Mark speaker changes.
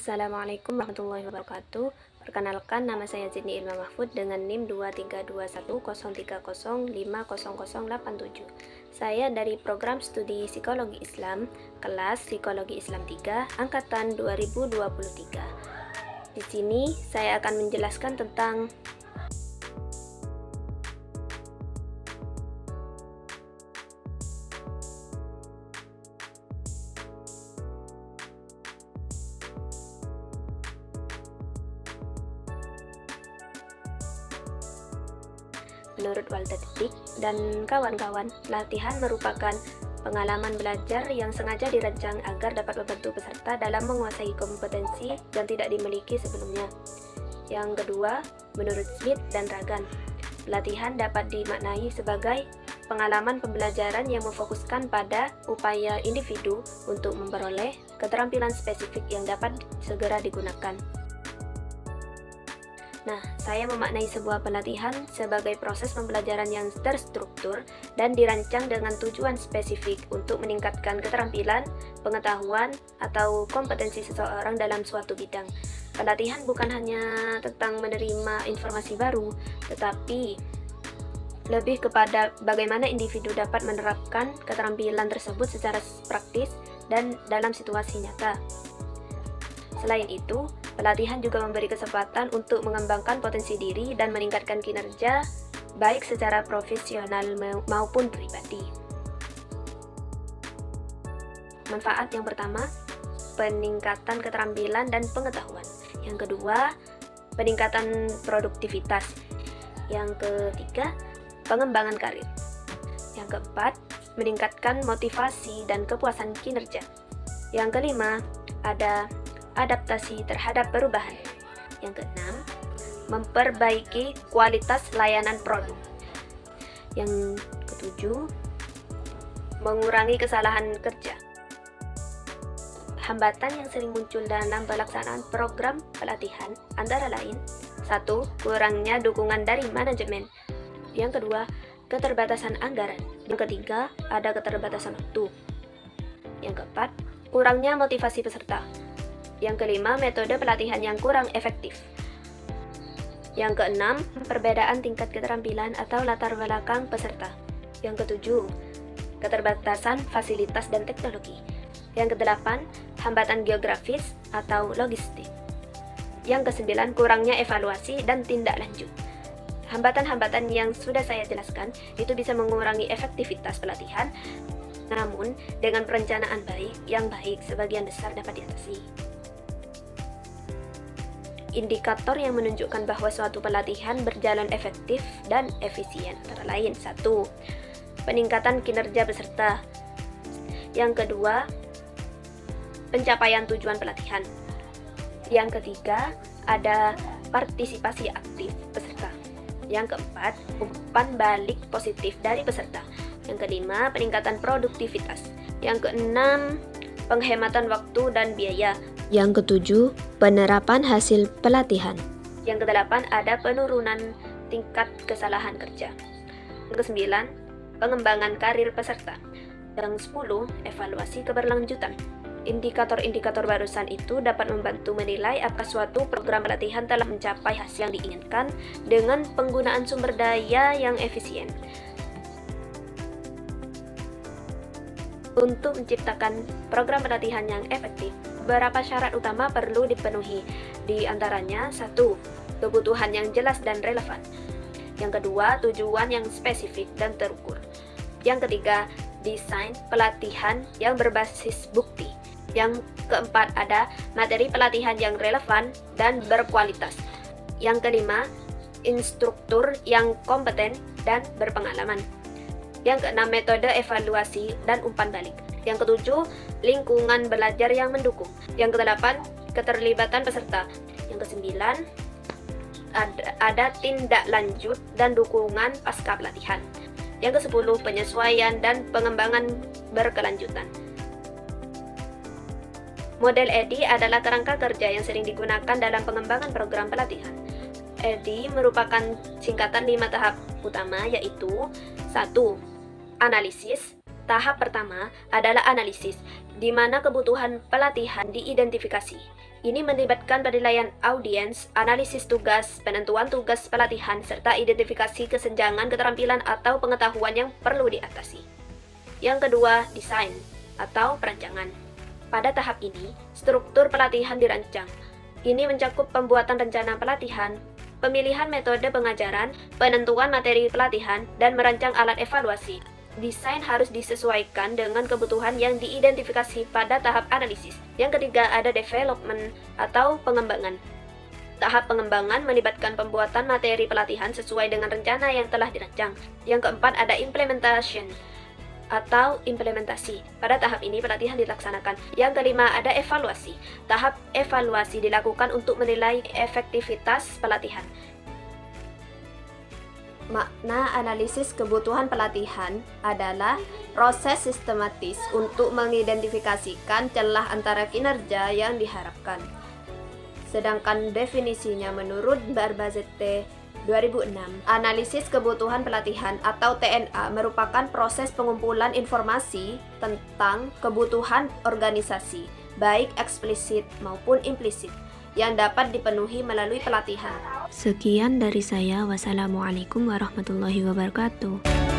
Speaker 1: Assalamualaikum warahmatullahi wabarakatuh. Perkenalkan, nama saya Zidni Ilma Mahfud dengan NIM 232103050087. Saya dari program studi Psikologi Islam, kelas Psikologi Islam 3, angkatan 2023. Di sini saya akan menjelaskan tentang menurut Walter Dick dan kawan-kawan, latihan merupakan pengalaman belajar yang sengaja dirancang agar dapat membantu peserta dalam menguasai kompetensi yang tidak dimiliki sebelumnya. Yang kedua, menurut Smith dan Ragan, latihan dapat dimaknai sebagai pengalaman pembelajaran yang memfokuskan pada upaya individu untuk memperoleh keterampilan spesifik yang dapat segera digunakan. Nah, saya memaknai sebuah pelatihan sebagai proses pembelajaran yang terstruktur dan dirancang dengan tujuan spesifik untuk meningkatkan keterampilan, pengetahuan, atau kompetensi seseorang dalam suatu bidang. Pelatihan bukan hanya tentang menerima informasi baru, tetapi lebih kepada bagaimana individu dapat menerapkan keterampilan tersebut secara praktis dan dalam situasi nyata. Selain itu, pelatihan juga memberi kesempatan untuk mengembangkan potensi diri dan meningkatkan kinerja baik secara profesional maupun pribadi. Manfaat yang pertama, peningkatan keterampilan dan pengetahuan. Yang kedua, peningkatan produktivitas. Yang ketiga, pengembangan karir. Yang keempat, meningkatkan motivasi dan kepuasan kinerja. Yang kelima, ada adaptasi terhadap perubahan. Yang keenam, memperbaiki kualitas layanan produk. Yang ketujuh, mengurangi kesalahan kerja. Hambatan yang sering muncul dalam pelaksanaan program pelatihan antara lain: 1. Kurangnya dukungan dari manajemen. Yang kedua, keterbatasan anggaran. Yang ketiga, ada keterbatasan waktu. Yang keempat, kurangnya motivasi peserta. Yang kelima, metode pelatihan yang kurang efektif. Yang keenam, perbedaan tingkat keterampilan atau latar belakang peserta. Yang ketujuh, keterbatasan fasilitas dan teknologi. Yang kedelapan, hambatan geografis atau logistik. Yang kesembilan, kurangnya evaluasi dan tindak lanjut. Hambatan-hambatan yang sudah saya jelaskan itu bisa mengurangi efektivitas pelatihan, namun dengan perencanaan yang baik, sebagian besar dapat diatasi. Indikator yang menunjukkan bahwa suatu pelatihan berjalan efektif dan efisien antara lain: 1. Peningkatan kinerja peserta. Yang kedua, pencapaian tujuan pelatihan. Yang ketiga, ada partisipasi aktif peserta. Yang keempat, umpan balik positif dari peserta. Yang kelima, peningkatan produktivitas. Yang keenam, penghematan waktu dan biaya. Yang ketujuh, penerapan hasil pelatihan. Yang kedelapan, ada penurunan tingkat kesalahan kerja. Yang kesembilan, pengembangan karir peserta. Yang 10, evaluasi keberlanjutan. Indikator-indikator barusan itu dapat membantu menilai apakah suatu program pelatihan telah mencapai hasil yang diinginkan dengan penggunaan sumber daya yang efisien. Untuk menciptakan program pelatihan yang efektif, beberapa syarat utama perlu dipenuhi. Di antaranya: 1. Kebutuhan yang jelas dan relevan. Yang kedua, tujuan yang spesifik dan terukur. Yang ketiga, desain pelatihan yang berbasis bukti. Yang keempat, ada materi pelatihan yang relevan dan berkualitas. Yang kelima, instruktur yang kompeten dan berpengalaman. Yang keenam, metode evaluasi dan umpan balik. Yang ketujuh, lingkungan belajar yang mendukung. Yang kedelapan, keterlibatan peserta. Yang kesembilan, ada tindak lanjut dan dukungan pasca pelatihan. Yang kesepuluh, penyesuaian dan pengembangan berkelanjutan. Model EDI adalah kerangka kerja yang sering digunakan dalam pengembangan program pelatihan. EDI merupakan singkatan 5 tahap utama, yaitu: 1. Analisis. Tahap pertama adalah analisis, di mana kebutuhan pelatihan diidentifikasi. Ini melibatkan penilaian audiens, analisis tugas, penentuan tugas pelatihan, serta identifikasi kesenjangan keterampilan atau pengetahuan yang perlu diatasi. Yang kedua, desain atau perancangan. Pada tahap ini, struktur pelatihan dirancang. Ini mencakup pembuatan rencana pelatihan, pemilihan metode pengajaran, penentuan materi pelatihan, dan merancang alat evaluasi. Desain harus disesuaikan dengan kebutuhan yang diidentifikasi pada tahap analisis. Yang ketiga, ada development atau pengembangan. Tahap pengembangan melibatkan pembuatan materi pelatihan sesuai dengan rencana yang telah dirancang. Yang keempat, ada implementation atau implementasi. Pada tahap ini pelatihan dilaksanakan. Yang kelima, ada evaluasi. Tahap evaluasi dilakukan untuk menilai efektivitas pelatihan. Makna analisis kebutuhan pelatihan adalah proses sistematis untuk mengidentifikasikan celah antara kinerja yang diharapkan. Sedangkan definisinya menurut Barbazette 2006, analisis kebutuhan pelatihan atau TNA merupakan proses pengumpulan informasi tentang kebutuhan organisasi, baik eksplisit maupun implisit, yang dapat dipenuhi melalui pelatihan.
Speaker 2: Sekian dari saya. Wassalamualaikum warahmatullahi wabarakatuh.